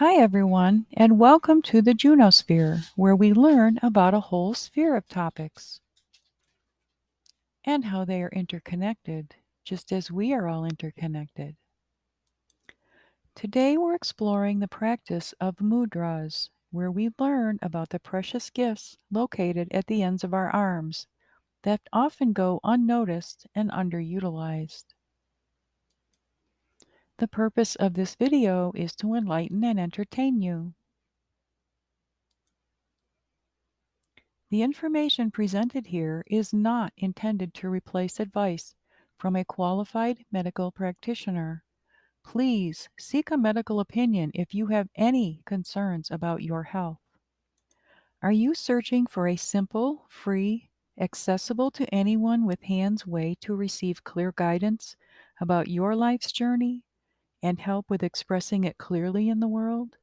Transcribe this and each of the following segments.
Hi, everyone, and welcome to the Juno Sphere, where we learn about a whole sphere of topics and how they are interconnected, just as we are all interconnected. Today, we're exploring the practice of mudras, where we learn about the precious gifts located at the ends of our arms that often go unnoticed and underutilized. The purpose of this video is to enlighten and entertain you. The information presented here is not intended to replace advice from a qualified medical practitioner. Please seek a medical opinion if you have any concerns about your health. Are you searching for a simple, free, accessible to anyone with hands way to receive clear guidance about your life's journey and help with expressing it clearly in the world?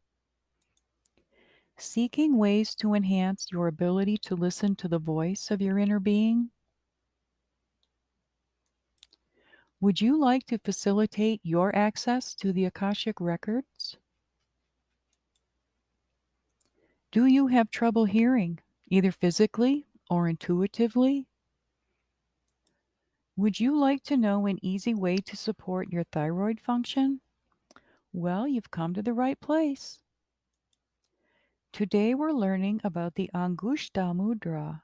Seeking ways to enhance your ability to listen to the voice of your inner being? Would you like to facilitate your access to the Akashic records? Do you have trouble hearing, either physically or intuitively? Would you like to know an easy way to support your thyroid function? Well, you've come to the right place. Today we're learning about the Angushtha Mudra,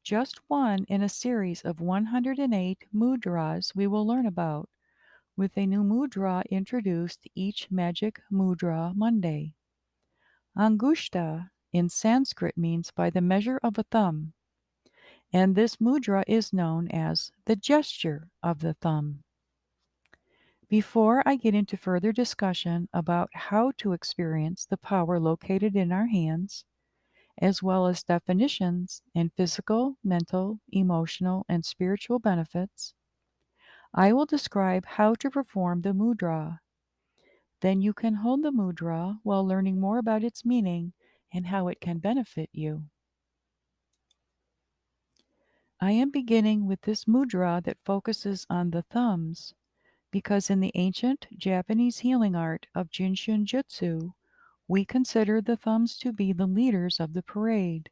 just one in a series of 108 mudras we will learn about, with a new mudra introduced each Magic Mudra Monday. Angushtha in Sanskrit means by the measure of a thumb, and this mudra is known as the gesture of the thumb. Before I get into further discussion about how to experience the power located in our hands, as well as definitions and physical, mental, emotional, and spiritual benefits, I will describe how to perform the mudra. Then you can hold the mudra while learning more about its meaning and how it can benefit you. I am beginning with this mudra that focuses on the thumbs because in the ancient Japanese healing art of Jinshin Jutsu, we consider the thumbs to be the leaders of the parade.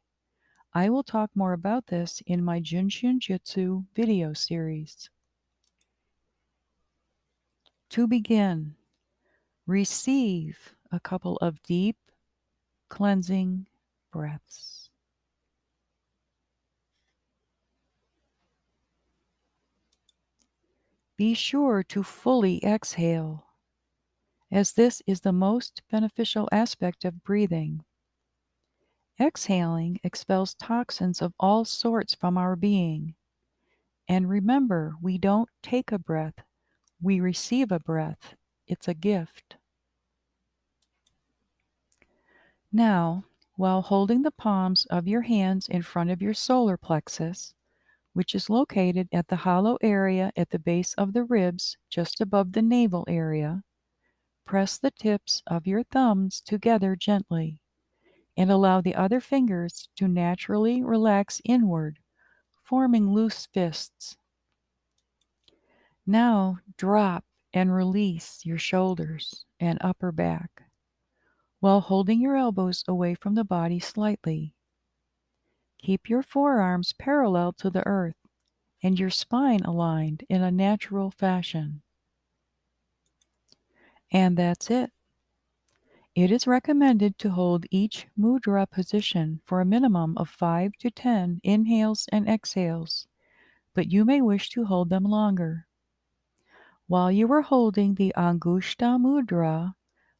I will talk more about this in my Jinshin Jutsu video series. To begin, receive a couple of deep, cleansing breaths. Be sure to fully exhale, as this is the most beneficial aspect of breathing. Exhaling expels toxins of all sorts from our being. And remember, we don't take a breath, we receive a breath. It's a gift. Now, while holding the palms of your hands in front of your solar plexus, which is located at the hollow area at the base of the ribs just above the navel area, press the tips of your thumbs together gently and allow the other fingers to naturally relax inward, forming loose fists. Now drop and release your shoulders and upper back while holding your elbows away from the body slightly. Keep your forearms parallel to the earth and your spine aligned in a natural fashion. And that's it. It is recommended to hold each mudra position for a minimum of 5 to 10 inhales and exhales, but you may wish to hold them longer. While you are holding the Angushtha Mudra,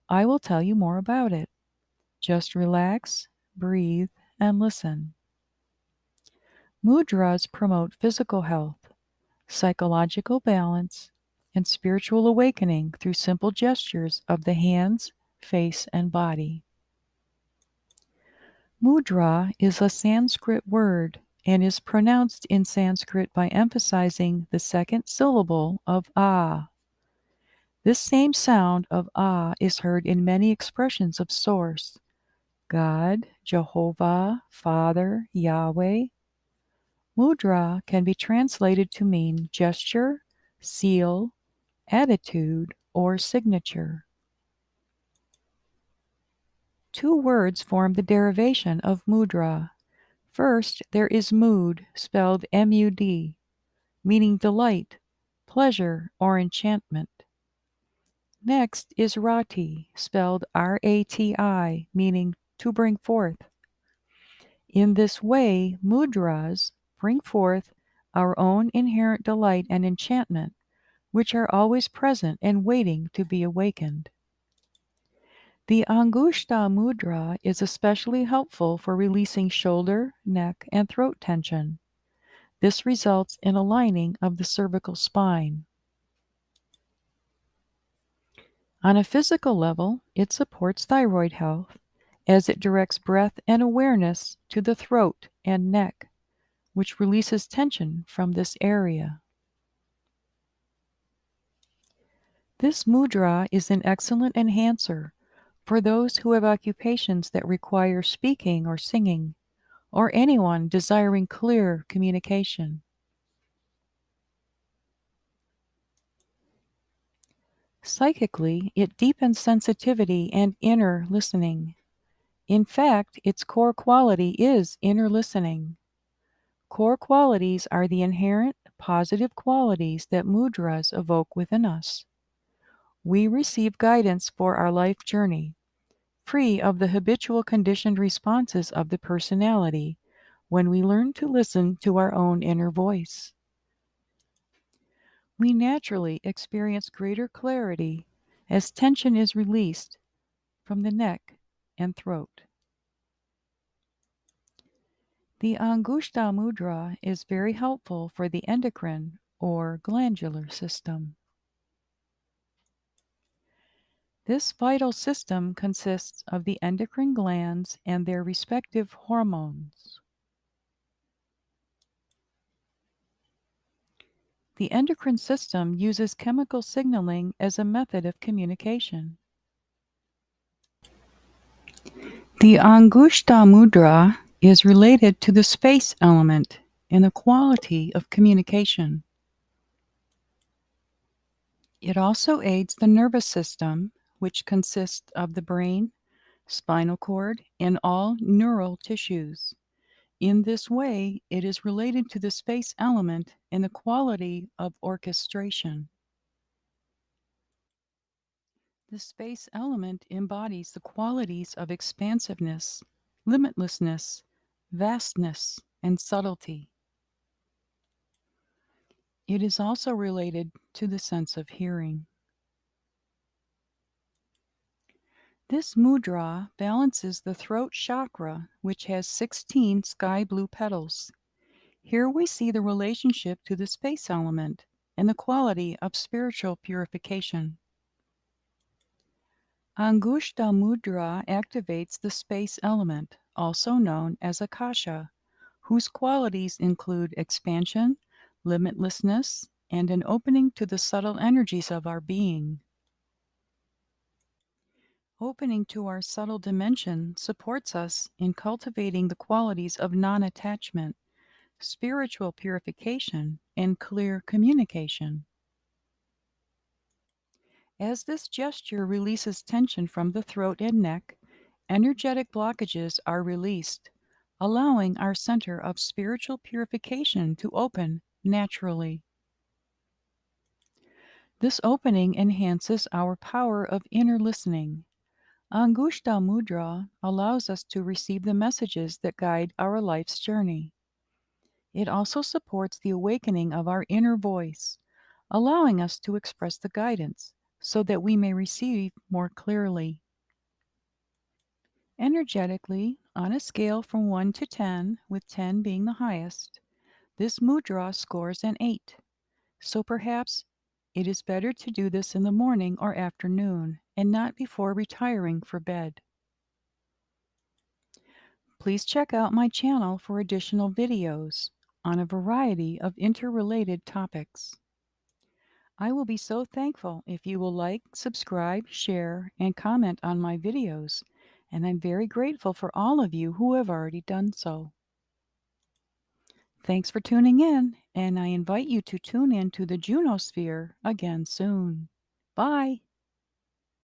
I will tell you more about it. Just relax, breathe, and listen. Mudras promote physical health, psychological balance, and spiritual awakening through simple gestures of the hands, face, and body. Mudra is a Sanskrit word and is pronounced in Sanskrit by emphasizing the second syllable of ah. This same sound of ah is heard in many expressions of Source, God, Jehovah, Father, Yahweh. Mudra can be translated to mean gesture, seal, attitude, or signature. Two words form the derivation of mudra. First, there is mood, spelled M-U-D, meaning delight, pleasure, or enchantment. Next is rati, spelled R-A-T-I, meaning to bring forth. In this way, mudras bring forth our own inherent delight and enchantment, which are always present and waiting to be awakened. The Angushtha Mudra is especially helpful for releasing shoulder, neck, and throat tension. This results in a lining of the cervical spine. On a physical level, it supports thyroid health as it directs breath and awareness to the throat and neck, which releases tension from this area. This mudra is an excellent enhancer for those who have occupations that require speaking or singing, or anyone desiring clear communication. Psychically, it deepens sensitivity and inner listening. In fact, its core quality is inner listening. Core qualities are the inherent positive qualities that mudras evoke within us. We receive guidance for our life journey, free of the habitual conditioned responses of the personality, when we learn to listen to our own inner voice. We naturally experience greater clarity as tension is released from the neck and throat. The Angushtha Mudra is very helpful for the endocrine or glandular system. This vital system consists of the endocrine glands and their respective hormones. The endocrine system uses chemical signaling as a method of communication. The Angushtha Mudra is related to the space element in the quality of communication. It also aids the nervous system, which consists of the brain, spinal cord, and all neural tissues. In this way, it is related to the space element in the quality of orchestration. The space element embodies the qualities of expansiveness, limitlessness, vastness, and subtlety. It is also related to the sense of hearing. This mudra balances the throat chakra, which has 16 sky blue petals. Here we see the relationship to the space element and the quality of spiritual purification. Angushtha Mudra activates the space element, also known as Akasha, whose qualities include expansion, limitlessness, and an opening to the subtle energies of our being. Opening to our subtle dimension supports us in cultivating the qualities of non-attachment, spiritual purification, and clear communication. As this gesture releases tension from the throat and neck, energetic blockages are released, allowing our center of spiritual purification to open naturally. This opening enhances our power of inner listening. Angushtha Mudra allows us to receive the messages that guide our life's journey. It also supports the awakening of our inner voice, allowing us to express the guidance so that we may receive more clearly. Energetically, on a scale from 1 to 10, with 10 being the highest, this mudra scores an 8. So perhaps it is better to do this in the morning or afternoon and not before retiring for bed. Please check out my channel for additional videos on a variety of interrelated topics. I will be so thankful if you will like, subscribe, share, and comment on my videos, and I'm very grateful for all of you who have already done so. Thanks for tuning in, and I invite you to tune in to the Juno Sphere again soon. Bye.